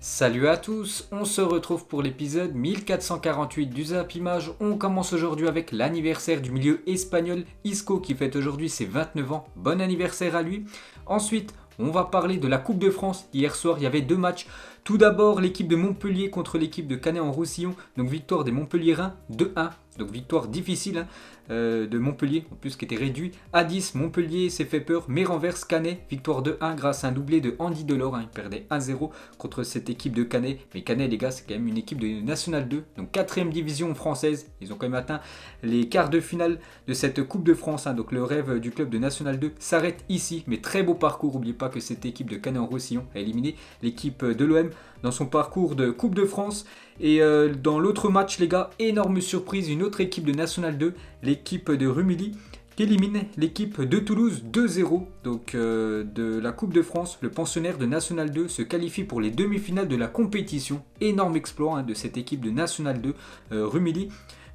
Salut à tous, on se retrouve pour l'épisode 1448 du Zap Image. On commence aujourd'hui avec l'anniversaire du milieu espagnol Isco qui fête aujourd'hui ses 29 ans. Bon anniversaire à lui. Ensuite, on va parler de la Coupe de France. Hier soir, il y avait deux matchs. Tout d'abord, l'équipe de Montpellier contre l'équipe de Canet-en-Roussillon. Donc victoire des Montpelliérains 2-1. Donc victoire difficile de Montpellier, en plus qui était réduit à 10. Montpellier s'est fait peur, mais renverse Canet. Victoire 2-1 grâce à un doublé de Andy Delors. Il perdait 1-0 contre cette équipe de Canet. Mais Canet, les gars, c'est quand même une équipe de National 2. Donc 4ème division française. Ils ont quand même atteint les quarts de finale de cette Coupe de France. Donc le rêve du club de National 2 s'arrête ici. Mais très beau parcours. N'oubliez pas que cette équipe de Canet-en-Roussillon a éliminé l'équipe de l'OM dans son parcours de Coupe de France. Et dans l'autre match, les gars, énorme surprise, une autre équipe de National 2, l'équipe de Rumilly, qui élimine l'équipe de Toulouse 2-0. Donc de la Coupe de France, le pensionnaire de National 2 se qualifie pour les demi-finales de la compétition. Énorme exploit de cette équipe de National 2, Rumilly.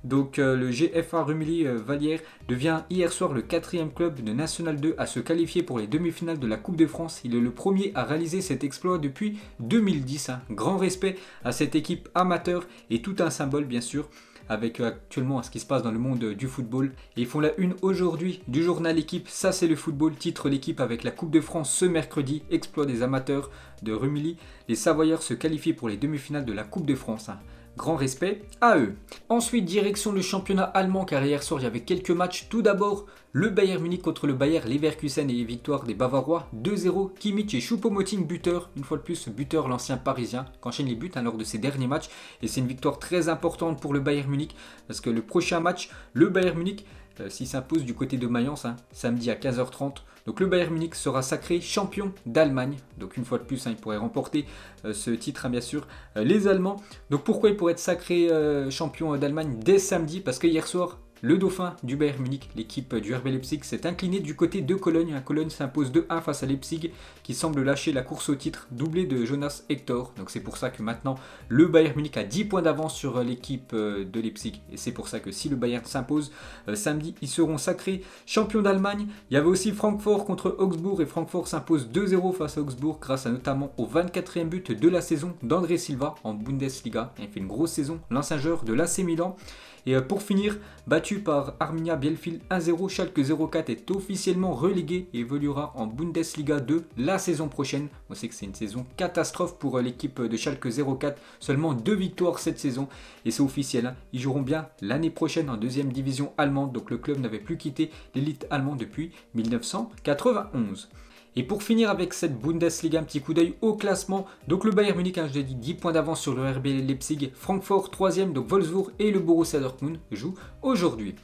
Donc le GFA Rumilly Vallière devient hier soir le 4e club de National 2 à se qualifier pour les demi-finales de la Coupe de France. Il est le premier à réaliser cet exploit depuis 2010. Grand respect à cette équipe amateur et tout un symbole bien sûr avec actuellement ce qui se passe dans le monde du football. Et ils font la une aujourd'hui du journal Équipe, ça c'est le football, titre l'équipe avec la Coupe de France ce mercredi, exploit des amateurs de Rumilly. Les Savoyards se qualifient pour les demi-finales de la Coupe de France. Grand respect à eux. Ensuite, direction le championnat allemand, car hier soir il y avait quelques matchs. Tout d'abord, le Bayern Munich contre le Bayer Leverkusen et victoire des Bavarois 2-0. Kimmich et Choupo-Moting buteur. Une fois de plus, buteur l'ancien parisien, qui enchaîne les buts lors de ses derniers matchs. Et c'est une victoire très importante pour le Bayern Munich, parce que le prochain match, le Bayern Munich, s'il s'impose du côté de Mayence, samedi à 15h30. Donc le Bayern Munich sera sacré champion d'Allemagne. Donc une fois de plus, il pourrait remporter ce titre, bien sûr, les Allemands. Donc pourquoi il pourrait être sacré champion d'Allemagne dès samedi? Parce que hier soir, le dauphin du Bayern Munich, l'équipe du RB Leipzig, s'est inclinée du côté de Cologne. Cologne s'impose 2-1 face à Leipzig, qui semble lâcher la course au titre, doublé de Jonas Hector. Donc c'est pour ça que maintenant, le Bayern Munich a 10 points d'avance sur l'équipe de Leipzig. Et c'est pour ça que si le Bayern s'impose samedi, ils seront sacrés champions d'Allemagne. Il y avait aussi Francfort contre Augsbourg, et Francfort s'impose 2-0 face à Augsbourg, grâce à notamment au 24e but de la saison d'André Silva en Bundesliga. Il fait une grosse saison, l'ancien joueur de l'AC Milan. Et pour finir, battu par Arminia Bielefeld 1-0, Schalke 04 est officiellement relégué et évoluera en Bundesliga 2 la saison prochaine. On sait que c'est une saison catastrophe pour l'équipe de Schalke 04, seulement 2 victoires cette saison et c'est officiel. Ils joueront bien l'année prochaine en 2e division allemande, donc le club n'avait plus quitté l'élite allemande depuis 1991. Et pour finir avec cette Bundesliga, un petit coup d'œil au classement. Donc le Bayern Munich, je l'ai dit, 10 points d'avance sur le RB Leipzig. Francfort 3e, donc Wolfsburg et le Borussia Dortmund jouent aujourd'hui.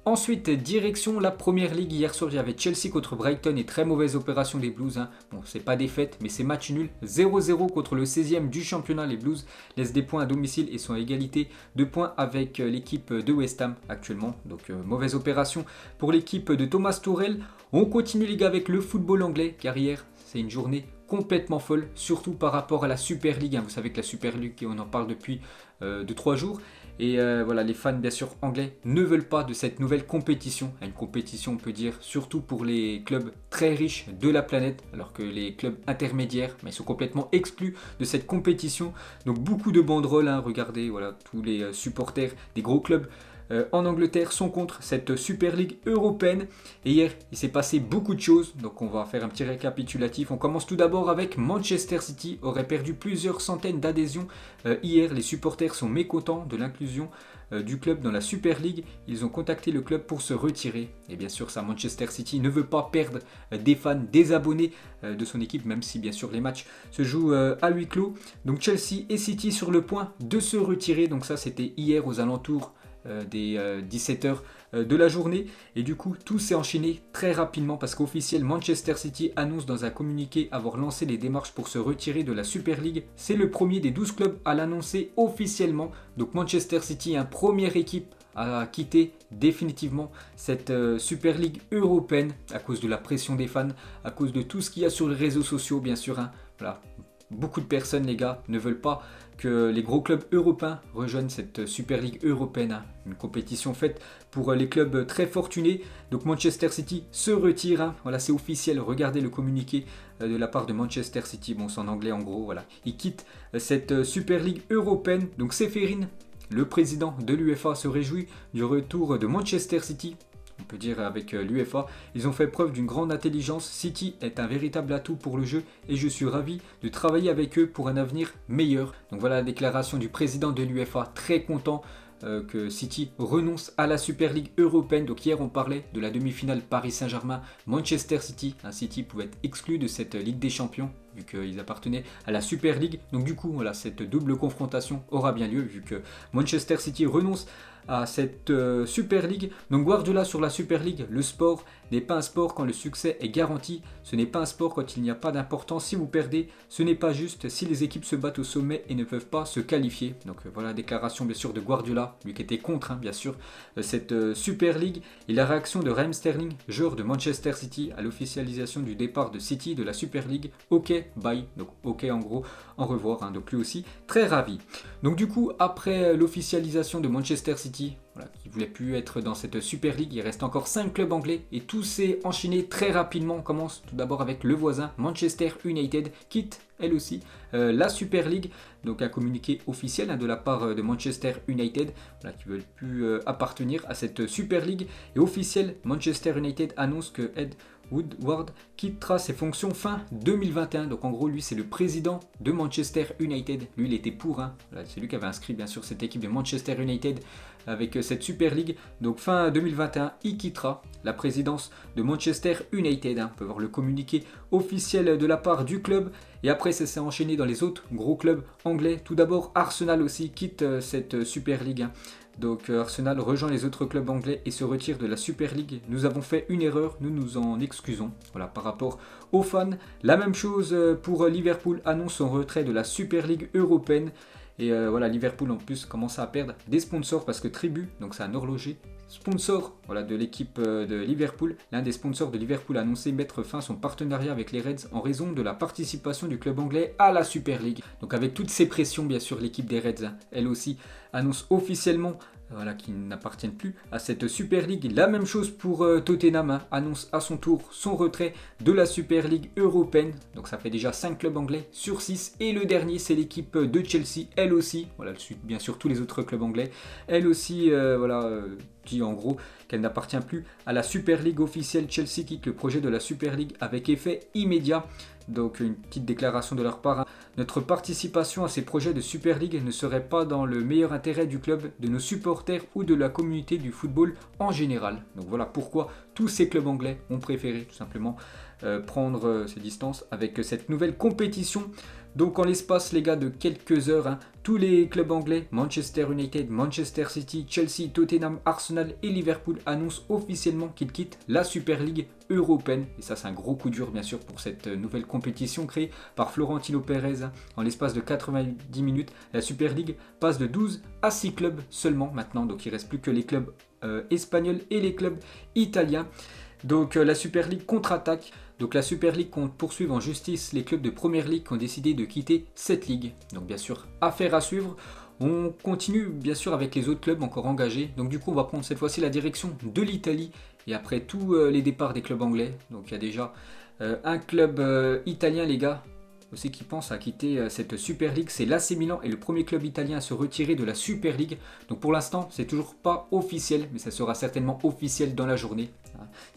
Ensuite, direction la Première Ligue. Hier soir, il y avait Chelsea contre Brighton et très mauvaise opération des Blues. Bon, c'est pas défaite, mais c'est match nul. 0-0 contre le 16e du championnat. Les Blues laissent des points à domicile et sont à égalité de points avec l'équipe de West Ham actuellement. Donc, mauvaise opération pour l'équipe de Thomas Tuchel. On continue les gars avec le football anglais, car hier, c'est une journée complètement folle, surtout par rapport à la Super League. Vous savez que la Super League, on en parle depuis 2-3 jours. Et voilà, les fans bien sûr anglais ne veulent pas de cette nouvelle compétition. Une compétition on peut dire surtout pour les clubs très riches de la planète, alors que les clubs intermédiaires ils sont complètement exclus de cette compétition. Donc beaucoup de banderoles, regardez, voilà, tous les supporters des gros clubs en Angleterre sont contre cette Super League européenne. Et hier, il s'est passé beaucoup de choses. Donc on va faire un petit récapitulatif. On commence tout d'abord avec Manchester City. Aurait perdu plusieurs centaines d'adhésions. Hier, les supporters sont mécontents de l'inclusion du club dans la Super League. Ils ont contacté le club pour se retirer. Et bien sûr, ça, Manchester City ne veut pas perdre des fans, des abonnés de son équipe, même si bien sûr les matchs se jouent à huis clos. Donc Chelsea et City sur le point de se retirer. Donc ça, c'était hier aux alentours des 17h de la journée, et du coup tout s'est enchaîné très rapidement parce qu'officiel Manchester City annonce dans un communiqué avoir lancé les démarches pour se retirer de la Super League. C'est le premier des 12 clubs à l'annoncer officiellement. Donc Manchester City est une première équipe à quitter définitivement cette Super League européenne à cause de la pression des fans, à cause de tout ce qu'il y a sur les réseaux sociaux bien sûr. Voilà. beaucoup de personnes, les gars, ne veulent pas que les gros clubs européens rejoignent cette Super League européenne, hein. Une compétition faite pour les clubs très fortunés. Donc Manchester City se retire, hein. Voilà, c'est officiel, regardez le communiqué de la part de Manchester City, bon c'est en anglais en gros, voilà. Ils quittent cette Super League européenne. Donc Ceferin, le président de l'UEFA, se réjouit du retour de Manchester City. On peut dire avec l'UEFA, ils ont fait preuve d'une grande intelligence. City est un véritable atout pour le jeu et je suis ravi de travailler avec eux pour un avenir meilleur. Donc voilà la déclaration du président de l'UEFA, très content que City renonce à la Super League européenne. Donc hier on parlait de la demi-finale Paris Saint-Germain Manchester City. City pouvait être exclu de cette Ligue des Champions vu qu'ils appartenaient à la Super League. Donc du coup voilà, cette double confrontation aura bien lieu vu que Manchester City renonce à cette Super League. Donc Guardiola sur la Super League, le sport n'est pas un sport quand le succès est garanti, ce n'est pas un sport quand il n'y a pas d'importance si vous perdez, ce n'est pas juste si les équipes se battent au sommet et ne peuvent pas se qualifier. Donc voilà la déclaration bien sûr de Guardiola, lui qui était contre bien sûr cette Super League, et la réaction de Raheem Sterling, joueur de Manchester City, à l'officialisation du départ de City de la Super League. Ok, bye, donc ok en gros, au revoir, donc lui aussi très ravi. Donc du coup après l'officialisation de Manchester City, voilà, qui ne voulait plus être dans cette Super League, il reste encore 5 clubs anglais et tout s'est enchaîné très rapidement. On commence tout d'abord avec le voisin, Manchester United quitte elle aussi la Super League. Donc un communiqué officiel de la part de Manchester United, voilà, qui ne veulent plus appartenir à cette Super League. Et officiel, Manchester United annonce que Ed Woodward quittera ses fonctions fin 2021. Donc en gros lui c'est le président de Manchester United. Lui il était pour, voilà, c'est lui qui avait inscrit bien sûr cette équipe de Manchester United avec cette Super League. Donc fin 2021 il quittera la présidence de Manchester United. On peut voir le communiqué officiel de la part du club. Et après ça s'est enchaîné dans les autres gros clubs anglais. Tout d'abord Arsenal aussi quitte cette Super League. Donc Arsenal rejoint les autres clubs anglais et se retire de la Super League. Nous avons fait une erreur, nous nous en excusons. Voilà, par rapport aux fans. La même chose pour Liverpool, annonce son retrait de la Super League européenne. Et voilà, Liverpool en plus commence à perdre des sponsors parce que Tribu, donc c'est un horloger sponsor, voilà, de l'équipe de Liverpool. L'un des sponsors de Liverpool a annoncé mettre fin à son partenariat avec les Reds en raison de la participation du club anglais à la Super League. Donc avec toutes ces pressions, bien sûr, l'équipe des Reds, elle aussi, annonce officiellement voilà, qu'ils n'appartiennent plus à cette Super League. La même chose pour Tottenham, annonce à son tour son retrait de la Super League européenne. Donc ça fait déjà 5 clubs anglais sur 6. Et le dernier, c'est l'équipe de Chelsea, elle aussi. Voilà, elle suit bien sûr tous les autres clubs anglais. Elle aussi, voilà, dit en gros qu'elle n'appartient plus à la Super League officielle. Chelsea quitte le projet de la Super League avec effet immédiat. Donc une petite déclaration de leur part. Notre participation à ces projets de Super League ne serait pas dans le meilleur intérêt du club, de nos supporters ou de la communauté du football en général. Donc voilà pourquoi tous ces clubs anglais ont préféré tout simplement prendre ces distances avec cette nouvelle compétition. Donc en l'espace les gars de quelques heures, tous les clubs anglais, Manchester United, Manchester City, Chelsea, Tottenham, Arsenal et Liverpool annoncent officiellement qu'ils quittent la Super League européenne. Et ça c'est un gros coup dur bien sûr pour cette nouvelle compétition créée par Florentino Pérez. En l'espace de 90 minutes, la Super League passe de 12 à 6 clubs seulement maintenant. Donc il ne reste plus que les clubs espagnols et les clubs italiens. Donc la Super League contre-attaque. Donc la Super League compte poursuivre en justice les clubs de Première Ligue qui ont décidé de quitter cette ligue. Donc bien sûr, affaire à suivre. On continue bien sûr avec les autres clubs encore engagés. Donc du coup, on va prendre cette fois-ci la direction de l'Italie. Et après tous les départs des clubs anglais. Donc il y a déjà un club italien les gars aussi qui pense à quitter cette Super League, c'est l'AC Milan et le premier club italien à se retirer de la Super League. Donc pour l'instant, c'est toujours pas officiel, mais ça sera certainement officiel dans la journée.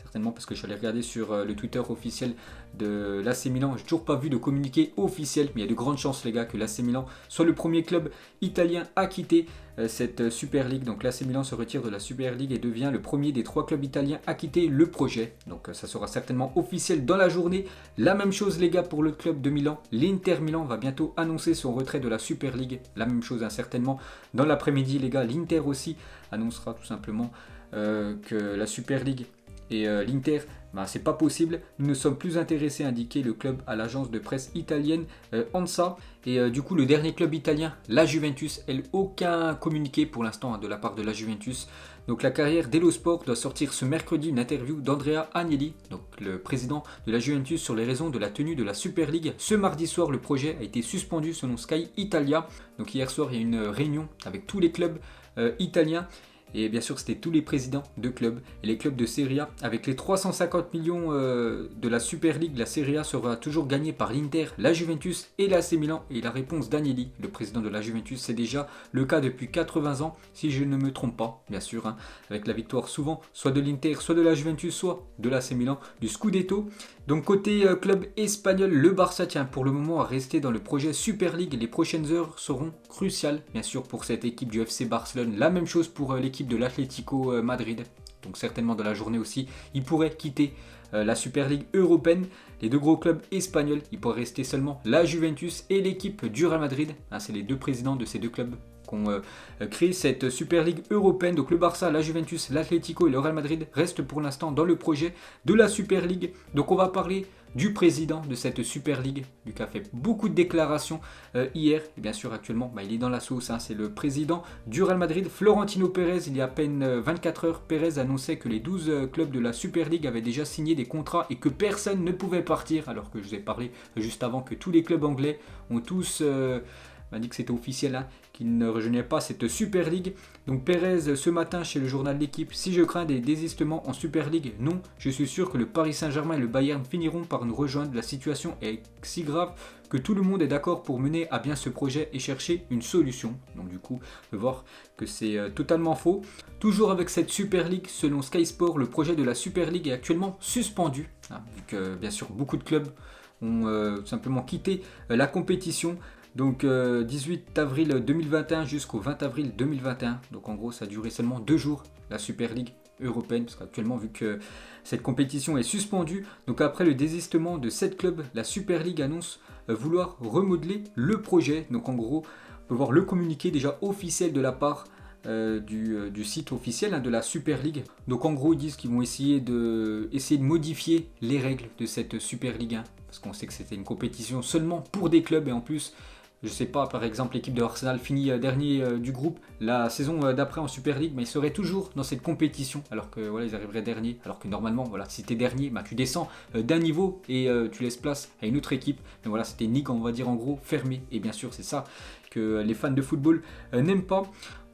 Certainement parce que je suis allé regarder sur le Twitter officiel de l'AC Milan. J'ai toujours pas vu de communiqué officiel, mais il y a de grandes chances les gars que l'AC Milan soit le premier club italien à quitter cette Super League. Donc l'AC Milan se retire de la Super League et devient le premier des 3 clubs italiens à quitter le projet. Donc ça sera certainement officiel dans la journée. La même chose les gars pour le club de Milan. L'Inter Milan va bientôt annoncer son retrait de la Super League. La même chose certainement dans l'après-midi les gars. L'Inter aussi annoncera tout simplement que la Super League Et l'Inter, c'est pas possible. Nous ne sommes plus intéressés, a indiqué le club à l'agence de presse italienne ANSA. Et du coup, le dernier club italien, la Juventus, elle, aucun communiqué pour l'instant de la part de la Juventus. Donc la carrière d'Elo Sport doit sortir ce mercredi une interview d'Andrea Agnelli, donc le président de la Juventus, sur les raisons de la tenue de la Super League. Ce mardi soir, le projet a été suspendu selon Sky Italia. Donc hier soir, il y a eu une réunion avec tous les clubs italiens. Et bien sûr, c'était tous les présidents de clubs et les clubs de Serie A. Avec les 350 millions de la Super League, la Serie A sera toujours gagnée par l'Inter, la Juventus et l'AC Milan. Et la réponse d'Agnelli, le président de la Juventus, c'est déjà le cas depuis 80 ans, si je ne me trompe pas, bien sûr, hein, avec la victoire souvent soit de l'Inter, soit de la Juventus, soit de l'AC Milan, du Scudetto. Donc côté club espagnol, le Barça tient pour le moment à rester dans le projet Super League. Les prochaines heures seront cruciales, bien sûr, pour cette équipe du FC Barcelone. La même chose pour l'équipe de l'Atlético Madrid. Donc certainement dans la journée aussi, ils pourraient quitter la Super League européenne. Les deux gros clubs espagnols, il pourrait rester seulement la Juventus et l'équipe du Real Madrid. Hein, c'est les deux présidents de ces deux clubs qui ont créé cette Super League européenne. Donc le Barça, la Juventus, l'Atlético et le Real Madrid restent pour l'instant dans le projet de la Super League. Donc on va parler du président de cette Super League. Lucas a fait beaucoup de déclarations hier. Et bien sûr actuellement, il est dans la sauce. Hein. C'est le président du Real Madrid, Florentino Pérez. Il y a à peine 24 heures, Pérez annonçait que les 12 clubs de la Super League avaient déjà signé des contrats et que personne ne pouvait partir. Alors que je vous ai parlé juste avant que tous les clubs anglais ont tous... m'a dit que c'était officiel, hein, qu'il ne rejoignait pas cette Super League. Donc Pérez ce matin chez le journal L'équipe: si je crains des désistements en Super League, non, je suis sûr que le Paris Saint-Germain et le Bayern finiront par nous rejoindre. La situation est si grave que tout le monde est d'accord pour mener à bien ce projet et chercher une solution. Donc du coup, on peut voir que c'est totalement faux. Toujours avec cette Super League, selon Sky Sport, le projet de la Super League est actuellement suspendu, hein, vu que bien sûr beaucoup de clubs ont simplement quitté la compétition. Donc 18 avril 2021 jusqu'au 20 avril 2021. Donc en gros, ça a duré seulement 2 jours, la Super League européenne, parce qu'actuellement, vu que cette compétition est suspendue, donc après le désistement de 7 clubs, la Super League annonce vouloir remodeler le projet. Donc en gros, on peut voir le communiqué déjà officiel de la part du site officiel, hein, de la Super League. Donc en gros, ils disent qu'ils vont essayer de modifier les règles de cette Super League 1, parce qu'on sait que c'était une compétition seulement pour des clubs, et en plus, je sais pas, par exemple, l'équipe de Arsenal finit dernier du groupe la saison d'après en Super League, mais ils seraient toujours dans cette compétition, alors que voilà, ils arriveraient dernier, alors que normalement, voilà, si tu es dernier, tu descends d'un niveau et tu laisses place à une autre équipe. Mais voilà, c'était une ligue, on va dire en gros, fermée. Et bien sûr, c'est ça que les fans de football n'aiment pas.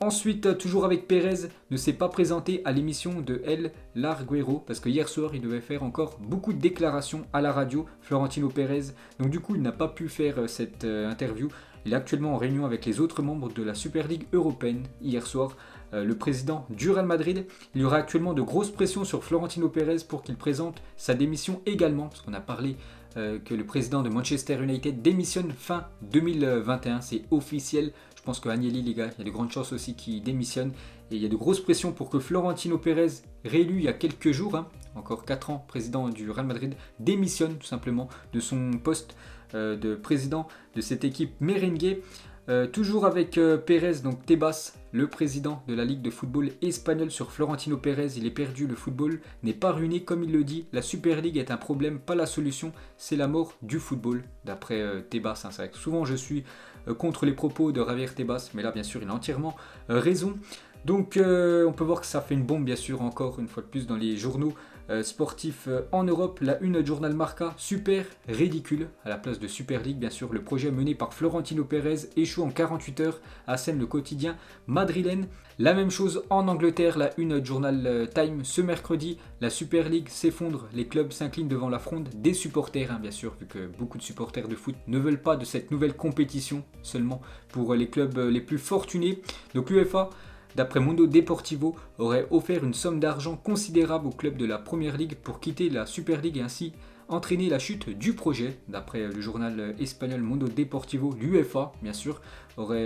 Ensuite, toujours avec Pérez, ne s'est pas présenté à l'émission de El Larguero, parce que hier soir, il devait faire encore beaucoup de déclarations à la radio, Florentino Pérez. Donc du coup, il n'a pas pu faire cette interview. Il est actuellement en réunion avec les autres membres de la Super League européenne. Hier soir, le président du Real Madrid, il y aura actuellement de grosses pressions sur Florentino Pérez pour qu'il présente sa démission également, parce qu'on a parlé que le président de Manchester United démissionne fin 2021, c'est officiel. Je pense que Agnelli, les gars, il y a de grandes chances aussi qu'il démissionne. Et il y a de grosses pressions pour que Florentino Pérez, réélu il y a quelques jours, hein, encore 4 ans, président du Real Madrid, démissionne tout simplement de son poste de président de cette équipe merengue. Toujours avec Pérez, donc Tebas, le président de la Ligue de football espagnole, sur Florentino Pérez: il est perdu, le football n'est pas ruiné comme il le dit, la Super League est un problème, pas la solution, c'est la mort du football, d'après Tebas. Hein, c'est vrai que souvent je suis contre les propos de Javier Tebas, mais là bien sûr il a entièrement raison. Donc on peut voir que ça fait une bombe, bien sûr, encore une fois de plus dans les journaux sportifs en Europe. La une de journal Marca: super ridicule, à la place de Super League. Bien sûr, le projet mené par Florentino Pérez échoue en 48 heures, assène le quotidien madrilène. La même chose en Angleterre, la une de journal Time: ce mercredi, la Super League s'effondre, les clubs s'inclinent devant la fronde des supporters, hein, bien sûr, vu que beaucoup de supporters de foot ne veulent pas de cette nouvelle compétition, seulement pour les clubs les plus fortunés. Donc l'UEFA, d'après Mundo Deportivo, aurait offert une somme d'argent considérable aux clubs de la Première Ligue pour quitter la Super League et ainsi entraîner la chute du projet. D'après le journal espagnol Mundo Deportivo, l'UEFA, bien sûr, aurait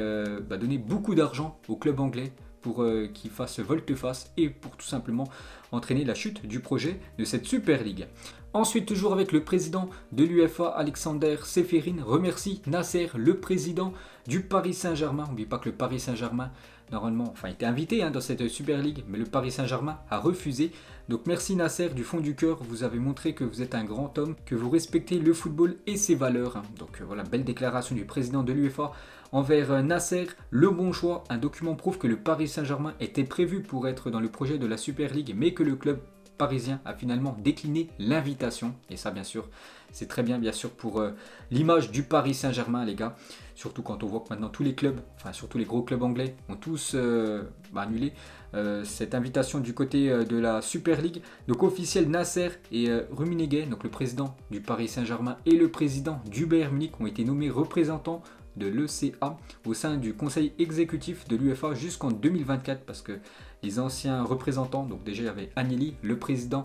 donné beaucoup d'argent aux clubs anglais pour qu'il fasse volte-face et pour tout simplement entraîner la chute du projet de cette Super League. Ensuite, toujours avec le président de l'UEFA, Alexander Seferin, remercie Nasser, le président du Paris Saint-Germain. N'oubliez pas que le Paris Saint-Germain, normalement, était invité dans cette Super League, mais le Paris Saint-Germain a refusé. Donc merci Nasser, du fond du cœur, vous avez montré que vous êtes un grand homme, que vous respectez le football et ses valeurs. Donc voilà, belle déclaration du président de l'UEFA envers Nasser. Le bon choix, un document prouve que le Paris Saint-Germain était prévu pour être dans le projet de la Super League, mais que le club parisien a finalement décliné l'invitation. Et ça, bien sûr, c'est très bien, pour l'image du Paris Saint-Germain, les gars. Surtout quand on voit que maintenant tous les clubs, surtout les gros clubs anglais, ont tous annulé cette invitation du côté de la Super League. Donc officiel, Nasser et Rummenigge, donc le président du Paris Saint-Germain et le président du Bayern Munich, ont été nommés représentants de l'ECA au sein du conseil exécutif de l'UEFA jusqu'en 2024, parce que les anciens représentants, donc déjà il y avait Agnelli, le président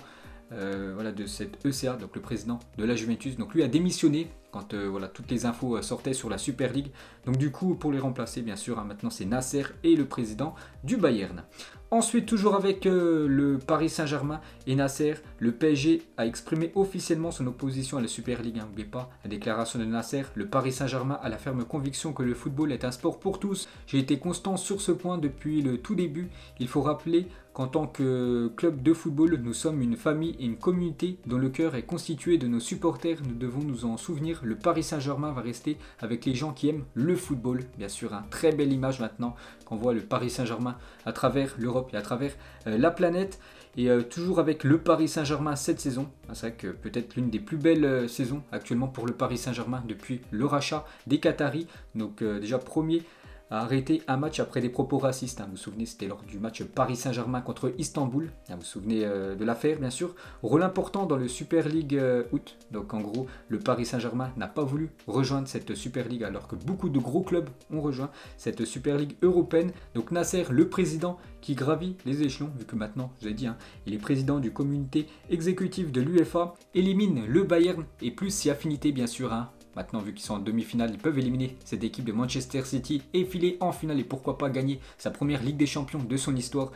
de cette ECA, donc le président de la Juventus, donc lui a démissionné quand toutes les infos sortaient sur la Super League. Donc du coup, pour les remplacer, bien sûr, maintenant c'est Nasser et le président du Bayern. Ensuite, toujours avec le Paris Saint-Germain et Nasser, le PSG a exprimé officiellement son opposition à la Super League. N'oubliez pas la déclaration de Nasser. Le Paris Saint-Germain a la ferme conviction que le football est un sport pour tous. J'ai été constant sur ce point depuis le tout début. Il faut rappeler qu'en tant que club de football, nous sommes une famille et une communauté dont le cœur est constitué de nos supporters. Nous devons nous en souvenir. Le Paris Saint-Germain va rester avec les gens qui aiment le football. Bien sûr, très belle image maintenant qu'on voit le Paris Saint-Germain à travers l'Europe et à travers la planète. Et toujours avec le Paris Saint-Germain cette saison. C'est vrai que peut-être l'une des plus belles saisons actuellement pour le Paris Saint-Germain depuis le rachat des Qataris. Donc déjà premier a arrêté un match après des propos racistes. Vous vous souvenez, c'était lors du match Paris Saint-Germain contre Istanbul. Vous vous souvenez de l'affaire, bien sûr. Rôle important dans le Super League août. Donc en gros, le Paris Saint-Germain n'a pas voulu rejoindre cette Super League alors que beaucoup de gros clubs ont rejoint cette Super League européenne. Donc Nasser, le président qui gravit les échelons, vu que maintenant, je vous ai dit, il est président du comité exécutif de l'UEFA, élimine le Bayern et plus si affinité, bien sûr. Maintenant, vu qu'ils sont en demi-finale, ils peuvent éliminer cette équipe de Manchester City et filer en finale et pourquoi pas gagner sa première Ligue des Champions de son histoire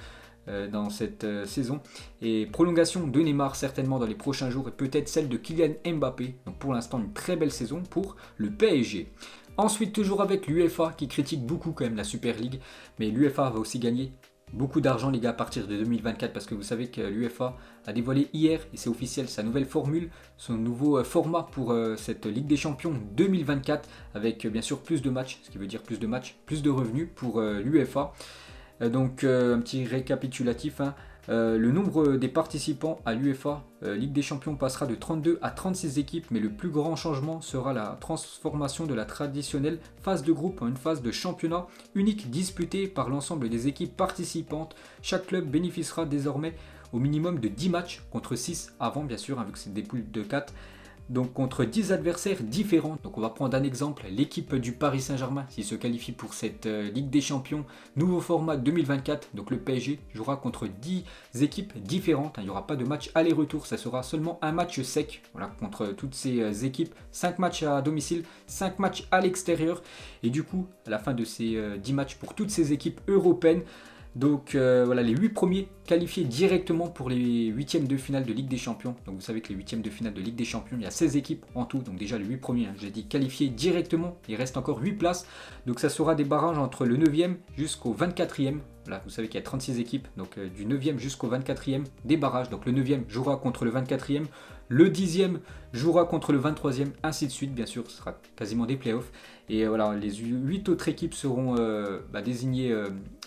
dans cette saison. Et prolongation de Neymar certainement dans les prochains jours et peut-être celle de Kylian Mbappé. Donc pour l'instant, une très belle saison pour le PSG. Ensuite, toujours avec l'UEFA qui critique beaucoup quand même la Super League, mais l'UEFA va aussi gagner beaucoup d'argent, les gars, à partir de 2024, parce que vous savez que l'UEFA a dévoilé hier, et c'est officiel, sa nouvelle formule, son nouveau format pour cette Ligue des Champions 2024, avec bien sûr plus de matchs, ce qui veut dire plus de matchs, plus de revenus pour l'UEFA. Donc un petit récapitulatif, le nombre des participants à l'UEFA Ligue des Champions passera de 32 à 36 équipes, mais le plus grand changement sera la transformation de la traditionnelle phase de groupe en une phase de championnat unique disputée par l'ensemble des équipes participantes. Chaque club bénéficiera désormais au minimum de 10 matchs contre 6 avant, bien sûr, vu que c'est des poules de 4. Donc contre 10 adversaires différents. Donc on va prendre un exemple, l'équipe du Paris Saint-Germain, s'il se qualifie pour cette Ligue des Champions, nouveau format 2024, donc le PSG jouera contre 10 équipes différentes. Il n'y aura pas de match aller-retour, ça sera seulement un match sec, voilà, contre toutes ces équipes, 5 matchs à domicile, 5 matchs à l'extérieur. Et du coup, à la fin de ces 10 matchs pour toutes ces équipes européennes, donc voilà, les 8 premiers qualifiés directement pour les huitièmes de finale de Ligue des Champions. Donc vous savez que les huitièmes de finale de Ligue des Champions, il y a 16 équipes en tout. Donc déjà les 8 premiers, j'ai dit qualifiés directement. Il reste encore 8 places. Donc ça sera des barrages entre le 9e jusqu'au 24e. Là, vous savez qu'il y a 36 équipes. Donc du 9e jusqu'au 24e, des barrages. Donc le 9e jouera contre le 24e. Le 10e jouera contre le 23e, ainsi de suite, bien sûr, ce sera quasiment des playoffs. Et voilà, les 8 autres équipes seront désignées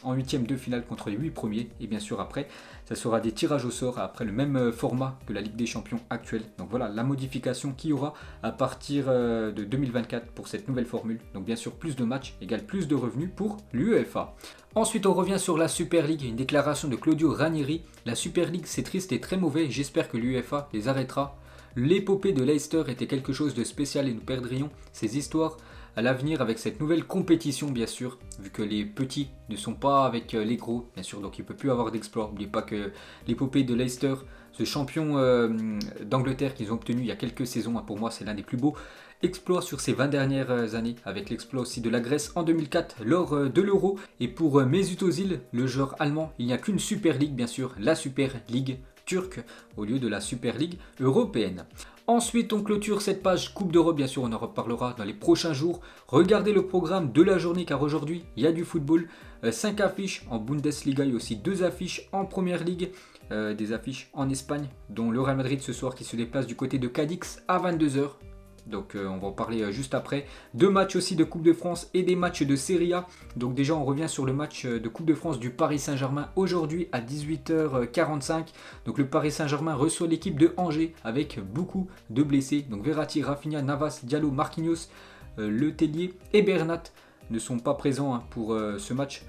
en 8e de finale contre les 8 premiers. Et bien sûr, après, ça sera des tirages au sort, après le même format que la Ligue des Champions actuelle. Donc voilà, la modification qu'il y aura à partir de 2024 pour cette nouvelle formule. Donc bien sûr, plus de matchs égale plus de revenus pour l'UEFA. Ensuite, on revient sur la Super League, une déclaration de Claudio Ranieri. La Super League, c'est triste et très mauvais, j'espère que l'UEFA les arrêtera. L'épopée de Leicester était quelque chose de spécial et nous perdrions ces histoires à l'avenir avec cette nouvelle compétition, bien sûr, vu que les petits ne sont pas avec les gros, bien sûr, donc il ne peut plus avoir d'exploit. N'oubliez pas que l'épopée de Leicester, ce champion d'Angleterre qu'ils ont obtenu il y a quelques saisons, pour moi c'est l'un des plus beaux exploit sur ces 20 dernières années, avec l'exploit aussi de la Grèce en 2004 lors de l'Euro. Et pour Mesut Özil, le joueur allemand, il n'y a qu'une Super League bien sûr, la Super League turque au lieu de la Super League européenne. Ensuite, on clôture cette page Coupe d'Europe, bien sûr, on en reparlera dans les prochains jours. Regardez le programme de la journée car aujourd'hui, il y a du football. 5 affiches en Bundesliga et aussi 2 affiches en Première Ligue. Des affiches en Espagne, dont le Real Madrid ce soir qui se déplace du côté de Cadix à 22 h. Donc on va en parler juste après. 2 matchs aussi de Coupe de France et des matchs de Serie A. Donc déjà on revient sur le match de Coupe de France du Paris Saint-Germain aujourd'hui à 18 h 45. Donc le Paris Saint-Germain reçoit l'équipe de Angers avec beaucoup de blessés. Donc Verratti, Rafinha, Navas, Diallo, Marquinhos, Le Tellier et Bernat ne sont pas présents pour ce match.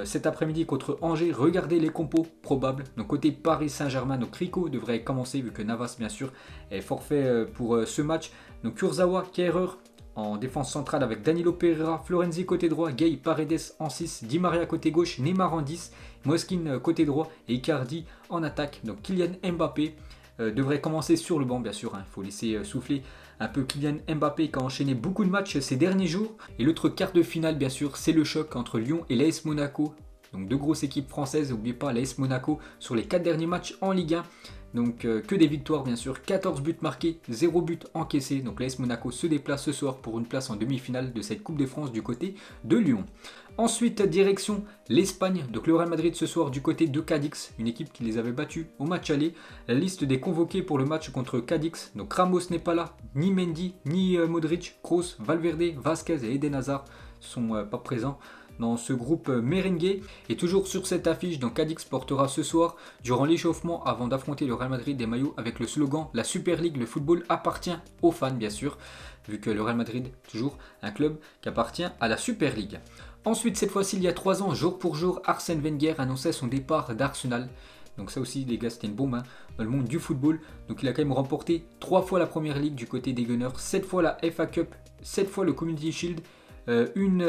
Cet après-midi contre Angers, regardez les compos probables. Donc côté Paris Saint-Germain, donc Rico devrait commencer vu que Navas bien sûr est forfait pour ce match. Donc Kurzawa, Kehrer en défense centrale avec Danilo Pereira, Florenzi côté droit, Gay, Paredes en 6, Di Maria côté gauche, Neymar en 10, Moskin côté droit et Icardi en attaque. Donc Kylian Mbappé devrait commencer sur le banc bien sûr, il faut laisser souffler un peu Kylian Mbappé qui a enchaîné beaucoup de matchs ces derniers jours. Et l'autre quart de finale bien sûr, c'est le choc entre Lyon et l'AS Monaco. Donc 2 grosses équipes françaises, n'oubliez pas l'AS Monaco sur les 4 derniers matchs en Ligue 1. Donc que des victoires bien sûr, 14 buts marqués, 0 but encaissé. Donc l'AS Monaco se déplace ce soir pour une place en demi-finale de cette Coupe de France du côté de Lyon. Ensuite direction l'Espagne, donc le Real Madrid ce soir du côté de Cadix, une équipe qui les avait battus au match aller. La liste des convoqués pour le match contre Cadix, donc Ramos n'est pas là, ni Mendy, ni Modric, Kroos, Valverde, Vasquez et Eden Hazard sont pas présents dans ce groupe merengue. Et toujours sur cette affiche, donc Cadix portera ce soir, durant l'échauffement avant d'affronter le Real Madrid, des maillots avec le slogan La Super League, le football appartient aux fans bien sûr, vu que le Real Madrid, toujours un club qui appartient à la Super League. Ensuite, cette fois-ci, il y a 3 ans, jour pour jour, Arsène Wenger annonçait son départ d'Arsenal. Donc ça aussi, les gars, c'était une bombe dans le monde du football. Donc il a quand même remporté 3 fois la Première Ligue du côté des Gunners, 7 fois la FA Cup, 7 fois le Community Shield, une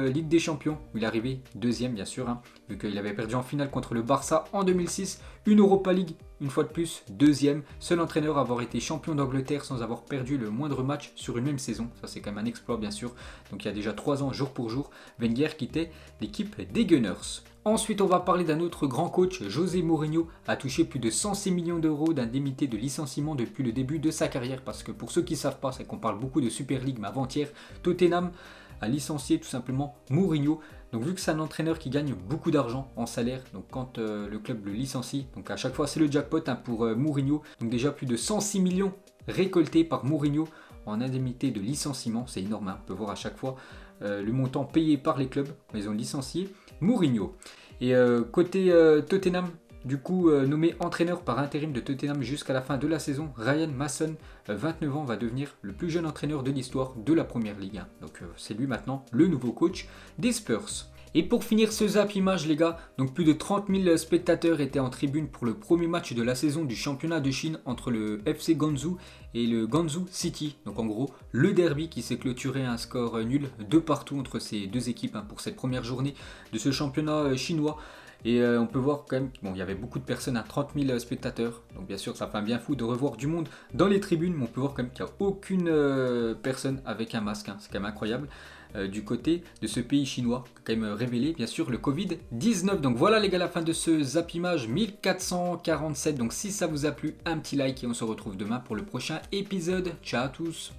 Ligue des Champions où il est arrivé deuxième bien sûr, vu qu'il avait perdu en finale contre le Barça en 2006, une Europa League une fois de plus, deuxième, seul entraîneur à avoir été champion d'Angleterre sans avoir perdu le moindre match sur une même saison, ça c'est quand même un exploit bien sûr. Donc il y a déjà 3 ans jour pour jour, Wenger quittait l'équipe des Gunners. Ensuite, on va parler d'un autre grand coach, José Mourinho, a touché plus de 106 millions d'euros d'indemnité de licenciement depuis le début de sa carrière. Parce que pour ceux qui ne savent pas, c'est qu'on parle beaucoup de Super League, mais avant-hier, Tottenham a licencié tout simplement Mourinho. Donc vu que c'est un entraîneur qui gagne beaucoup d'argent en salaire, donc quand le club le licencie, donc à chaque fois c'est le jackpot pour Mourinho. Donc déjà plus de 106 millions récoltés par Mourinho en indemnité de licenciement, c'est énorme, on peut voir à chaque fois le montant payé par les clubs quand ils ont licencié Mourinho. Et côté Tottenham, du coup nommé entraîneur par intérim de Tottenham jusqu'à la fin de la saison, Ryan Mason, 29 ans, va devenir le plus jeune entraîneur de l'histoire de la Première Ligue 1. Donc c'est lui maintenant le nouveau coach des Spurs. Et pour finir ce zap image les gars, donc plus de 30 000 spectateurs étaient en tribune pour le premier match de la saison du championnat de Chine entre le FC Guangzhou et le Guangzhou City. Donc en gros le derby qui s'est clôturé à un score nul de partout entre ces deux équipes pour cette première journée de ce championnat chinois. Et on peut voir quand même, bon, il y avait beaucoup de personnes, 30 000 spectateurs. Donc bien sûr, ça fait un bien fou de revoir du monde dans les tribunes. Mais on peut voir quand même qu'il n'y a aucune personne avec un masque. C'est quand même incroyable. Du côté de ce pays chinois, quand même révélé bien sûr le Covid-19. Donc voilà les gars, la fin de ce Zap Image 1447. Donc si ça vous a plu, un petit like et on se retrouve demain pour le prochain épisode. Ciao à tous.